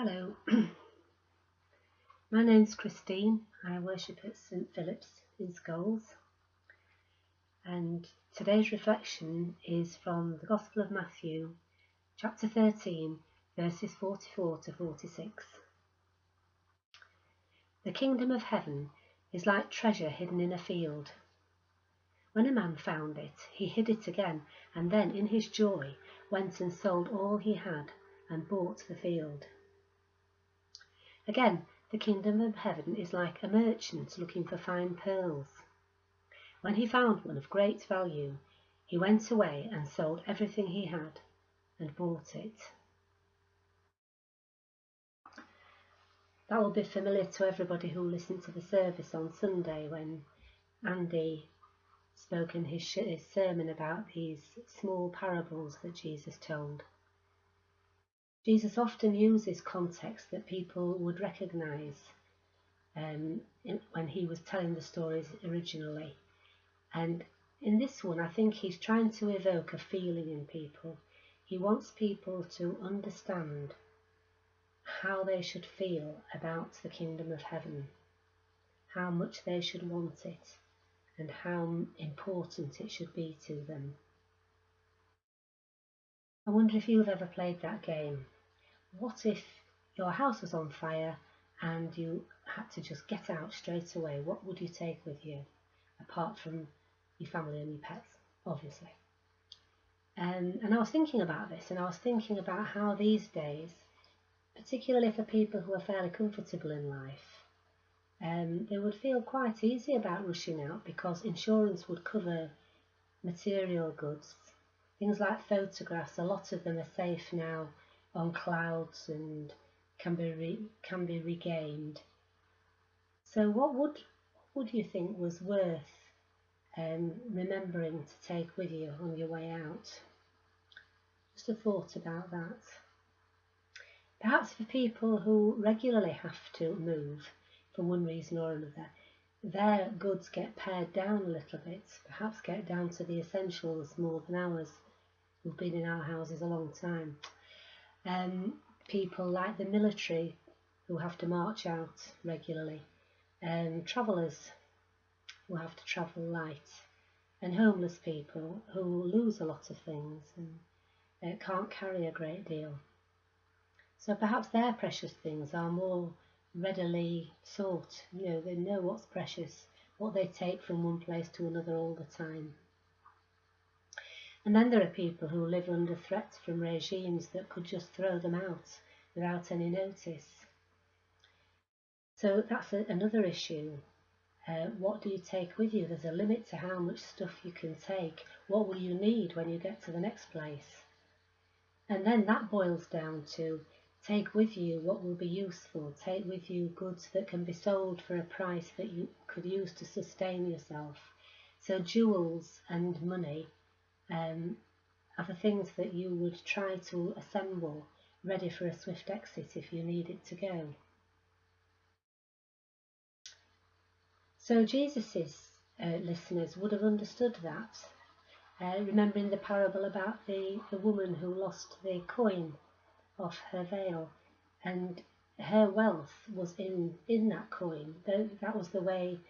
Hello, my name's Christine. I worship at St Philip's in Scholes, and today's reflection is from the Gospel of Matthew, chapter 13, verses 44 to 46. The kingdom of heaven is like treasure hidden in a field. When a man found it, he hid it again, and then in his joy went and sold all he had and bought the field. Again, the kingdom of heaven is like a merchant looking for fine pearls. When he found one of great value, he went away and sold everything he had and bought it. That will be familiar to everybody who listened to the service on Sunday when Andy spoke in his sermon about these small parables that Jesus told. Jesus often uses context that people would recognise when he was telling the stories originally. And in this one, I think he's trying to evoke a feeling in people. He wants people to understand how they should feel about the kingdom of heaven, how much they should want it, and how important it should be to them. I wonder if you've ever played that game. What if your house was on fire and you had to just get out straight away? What would you take with you, apart from your family and your pets, obviously? And I was thinking about this, and I was thinking about how these days, particularly for people who are fairly comfortable in life, they would feel quite easy about rushing out because insurance would cover material goods. Things like photographs, a lot of them are safe now on clouds and can be regained. So what would you think was worth remembering to take with you on your way out? Just a thought about that. Perhaps for people who regularly have to move for one reason or another, their goods get pared down a little bit, perhaps get down to the essentials more than ours, who've been in our houses a long time. People like the military who have to march out regularly, travellers who have to travel light, and homeless people who lose a lot of things and can't carry a great deal. So perhaps their precious things are more readily sought. They know what's precious, what they take from one place to another all the time. And then there are people who live under threat from regimes that could just throw them out without any notice. So that's another issue. What do you take with you? There's a limit to how much stuff you can take. What will you need when you get to the next place? And then that boils down to take with you what will be useful. Take with you goods that can be sold for a price that you could use to sustain yourself. So jewels and money are the things that you would try to assemble ready for a swift exit if you need it to go. So Jesus's listeners would have understood that, remembering the parable about the woman who lost the coin off her veil, and her wealth was in that coin. That was the way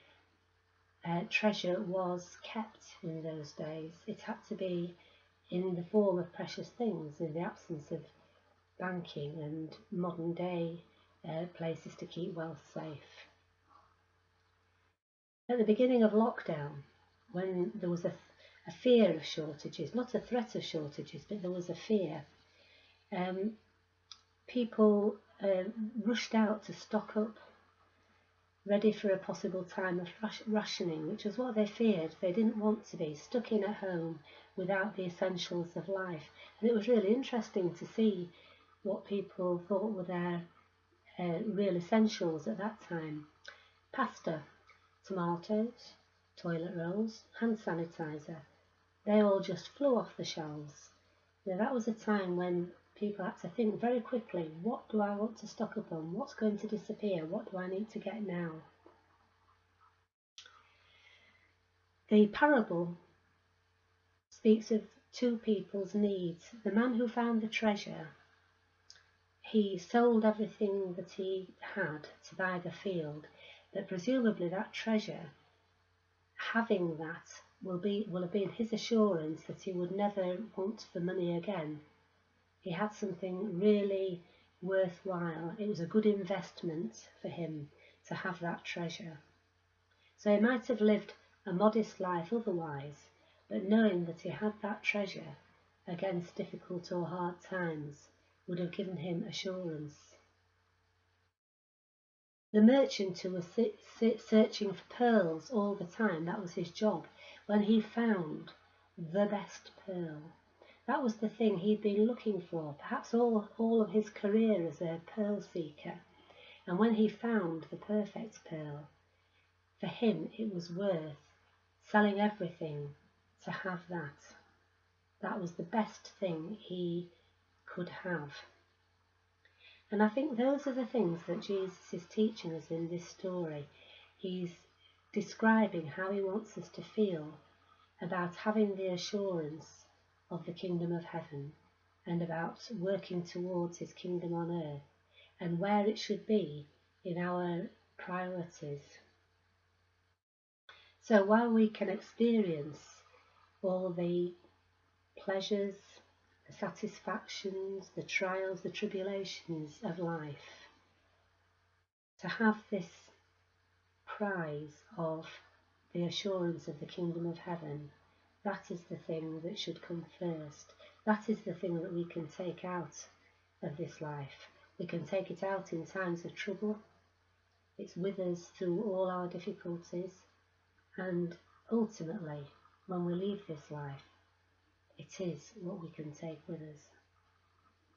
treasure was kept in those days. It had to be in the form of precious things, in the absence of banking and modern day places to keep wealth safe. At the beginning of lockdown, when there was a fear of shortages, not a threat of shortages, but there was a fear, people rushed out to stock up, ready for a possible time of rationing, which was what they feared. They didn't want to be stuck in at home without the essentials of life. And it was really interesting to see what people thought were their real essentials at that time. Pasta, tomatoes, toilet rolls, hand sanitizer, they all just flew off the shelves. That was a time when people had to think very quickly, what do I want to stock up on? What's going to disappear? What do I need to get now? The parable speaks of two people's needs. The man who found the treasure, he sold everything that he had to buy the field, but presumably that treasure, having that, will have been his assurance that he would never want for money again. He had something really worthwhile. It was a good investment for him to have that treasure. So he might have lived a modest life otherwise, but knowing that he had that treasure against difficult or hard times would have given him assurance. The merchant who was searching for pearls all the time, that was his job. When he found the best pearl, that was the thing he'd been looking for, perhaps all of his career as a pearl seeker. And when he found the perfect pearl, for him it was worth selling everything to have that. That was the best thing he could have. And I think those are the things that Jesus is teaching us in this story. He's describing how he wants us to feel about having the assurance of the kingdom of heaven and about working towards his kingdom on earth and where it should be in our priorities. So while we can experience all the pleasures, the satisfactions, the trials, the tribulations of life, to have this prize of the assurance of the kingdom of heaven, that is the thing that should come first. That is the thing that we can take out of this life. We can take it out in times of trouble. It's with us through all our difficulties, and ultimately, when we leave this life, it is what we can take with us.